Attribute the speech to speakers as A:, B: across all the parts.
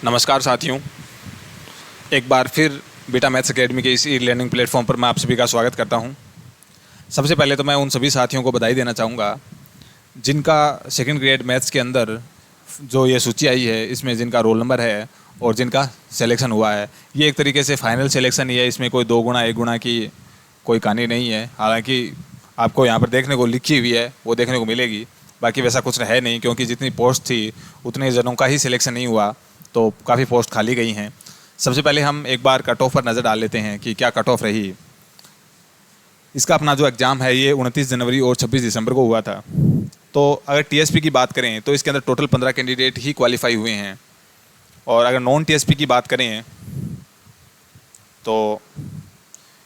A: नमस्कार साथियों, एक बार फिर बीटा मैथ्स एकेडमी के इस ई लर्निंग प्लेटफॉर्म पर मैं आप सभी का स्वागत करता हूं। सबसे पहले तो मैं उन सभी साथियों को बधाई देना चाहूँगा जिनका सेकंड ग्रेड मैथ्स के अंदर जो ये सूची आई है, इसमें जिनका रोल नंबर है और जिनका सिलेक्शन हुआ है। ये एक तरीके से फाइनल सिलेक्शन ही है, इसमें कोई 2 गुना 1 गुना की कोई कहानी नहीं है। हालांकि आपको यहाँ पर देखने को लिखी हुई है, वो देखने को मिलेगी, बाकी वैसा कुछ है नहीं, क्योंकि जितनी पोस्ट थी उतने जनों का ही सिलेक्शन नहीं हुआ, तो काफ़ी पोस्ट खाली गई हैं। सबसे पहले हम एक बार कट ऑफ पर नज़र डाल लेते हैं कि क्या कट ऑफ रही। इसका अपना जो एग्ज़ाम है ये 29 जनवरी और 26 दिसंबर को हुआ था। तो अगर टीएसपी की बात करें तो इसके अंदर टोटल 15 कैंडिडेट ही क्वालिफाई हुए हैं, और अगर नॉन टीएसपी की बात करें तो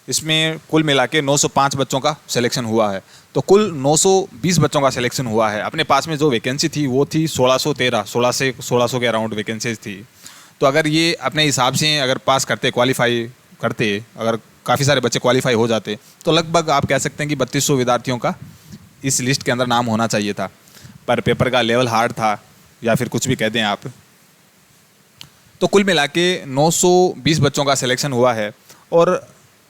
A: इसमें कुल मिला के 905 बच्चों का सिलेक्शन हुआ है। तो कुल 920 बच्चों का सिलेक्शन हुआ है। अपने पास में जो वैकेंसी थी वो थी 1600 के अराउंड वैकेंसीज थी। तो अगर ये अपने हिसाब से अगर पास करते, क्वालिफाई करते, अगर काफ़ी सारे बच्चे क्वालिफाई हो जाते, तो लगभग आप कह सकते हैं कि 3200 विद्यार्थियों का इस लिस्ट के अंदर नाम होना चाहिए था। पर पेपर का लेवल हार्ड था, या फिर कुछ भी कह दें आप। तो कुल मिला के 920 बच्चों का सिलेक्शन हुआ है। और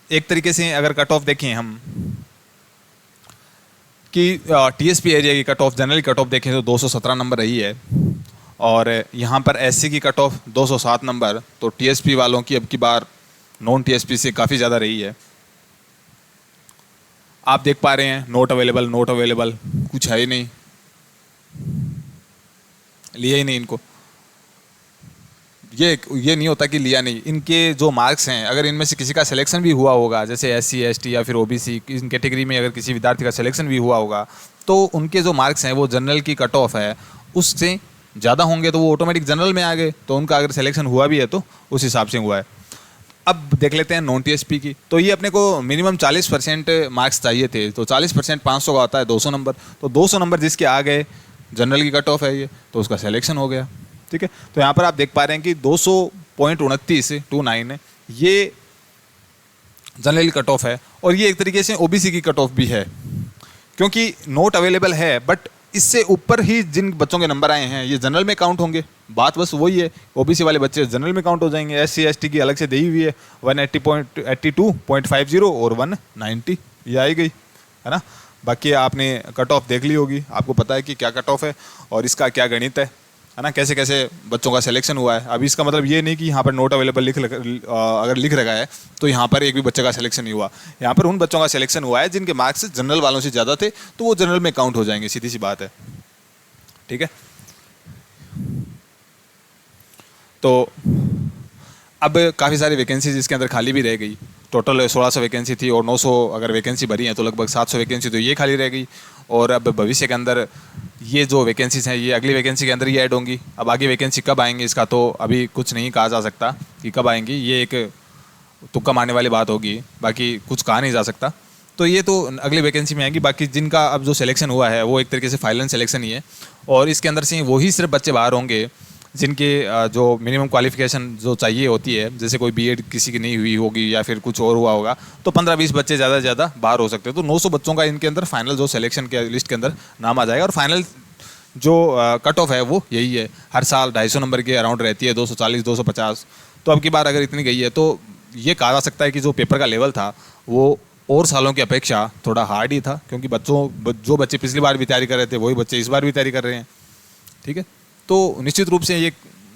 A: एक तरीके से अगर कट ऑफ देखें हम कि टीएसपी एरिया की cut off, general cut off देखें तो 217 नंबर रही है, और यहाँ पर एससी की कट ऑफ 207 नंबर। तो टीएसपी वालों की अब की बार नॉन टीएसपी से काफ़ी ज़्यादा रही है। आप देख पा रहे हैं नोट अवेलेबल कुछ है ही नहीं, लिया ही नहीं इनको। ये नहीं होता कि लिया नहीं, इनके जो मार्क्स हैं, अगर इनमें से किसी का सिलेक्शन भी हुआ होगा, जैसे एससी एसटी या फिर ओबीसी इन कैटेगरी में अगर किसी विद्यार्थी का सिलेक्शन भी हुआ होगा, तो उनके जो मार्क्स हैं वो जनरल की कट ऑफ है उससे ज़्यादा होंगे, तो वो ऑटोमेटिक जनरल में आ गए। तो उनका अगर सिलेक्शन हुआ भी है तो उस हिसाब से हुआ है। अब देख लेते हैं नॉन टीएसपी की। तो ये अपने को मिनिमम 40% मार्क्स चाहिए थे। तो 40% 500 का होता है 200 नंबर। तो 200 नंबर जिसके आ गए, जनरल की कट ऑफ है ये, तो उसका सिलेक्शन हो गया। ठीक है, तो यहाँ पर आप देख पा रहे हैं कि 200.29 ये जनरल कट ऑफ है। और ये एक तरीके से ओबीसी की कट ऑफ भी है, क्योंकि नोट अवेलेबल है, बट इससे ऊपर ही जिन बच्चों के नंबर आए हैं ये जनरल में काउंट होंगे। बात बस वही है, ओबीसी वाले बच्चे जनरल में काउंट हो जाएंगे। एससी एसटी की अलग से दी हुई है 182.50 और 190, ये आई गई है ना। बाकी आपने कट ऑफ देख ली होगी, आपको पता है कि क्या कट ऑफ है और इसका क्या गणित है ना, कैसे कैसे बच्चों का सिलेक्शन हुआ है। अभी इसका मतलब ये नहीं कि यहाँ पर नोट अवेलेबल अगर लिख रखा है तो यहाँ पर एक भी बच्चे का सिलेक्शन नहीं हुआ। यहाँ पर उन बच्चों का सिलेक्शन हुआ है जिनके मार्क्स जनरल वालों से ज़्यादा थे, तो वो जनरल में काउंट हो जाएंगे, सीधी सी बात है। ठीक है, तो अब काफ़ी सारी वैकेंसीज इसके अंदर खाली भी रह गई। टोटल 1600 वैकेंसी थी और 900 अगर वैकेंसी भरी हैं तो लगभग 700 वैकेंसी तो ये खाली रह गई। और अब भविष्य के अंदर ये जो वैकेंसीज हैं ये अगली वैकेंसी के अंदर ही ऐड होंगी। अब आगे वैकेंसी कब आएंगी इसका तो अभी कुछ नहीं कहा जा सकता कि कब आएंगी, ये एक तुक्का मारने वाली बात होगी, बाकी कुछ कहा नहीं जा सकता। तो ये तो अगली वैकेंसी में आएंगी। बाकी जिनका अब जो सिलेक्शन हुआ है वो एक तरीके से फाइनल सिलेक्शन ही है, और इसके अंदर से वही सिर्फ बच्चे बाहर होंगे जिनके जो मिनिमम क्वालिफिकेशन जो चाहिए होती है, जैसे कोई बीएड किसी की नहीं हुई होगी या फिर कुछ और हुआ होगा, तो 15-20 बच्चे ज़्यादा से ज़्यादा बाहर हो सकते हैं। तो 900 बच्चों का इनके अंदर फाइनल जो सिलेक्शन के लिस्ट के अंदर नाम आ जाएगा। और फाइनल जो कट ऑफ है वो यही है, हर साल 250 नंबर के अराउंड रहती है, 240-250। तो अब की बार अगर इतनी गई है तो ये कहा जा सकता है कि जो पेपर का लेवल था वो और सालों की अपेक्षा थोड़ा हार्ड ही था, क्योंकि जो बच्चे पिछली बार भी तैयारी कर रहे थे वही बच्चे इस बार भी तैयारी कर रहे हैं। ठीक है, तो निश्चित रूप से ये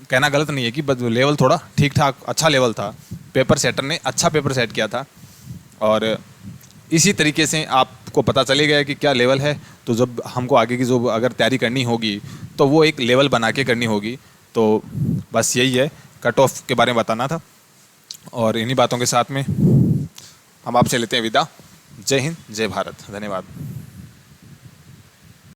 A: कहना गलत नहीं है कि लेवल थोड़ा ठीक ठाक अच्छा लेवल था। पेपर सेटर ने अच्छा पेपर सेट किया था, और इसी तरीके से आपको पता चले गया कि क्या लेवल है। तो जब हमको आगे की जो अगर तैयारी करनी होगी तो वो एक लेवल बना के करनी होगी। तो बस यही है, कट ऑफ के बारे में बताना था। और इन्हीं बातों के साथ में हम आपसे लेते हैं विदा। जय हिंद, जय भारत, धन्यवाद।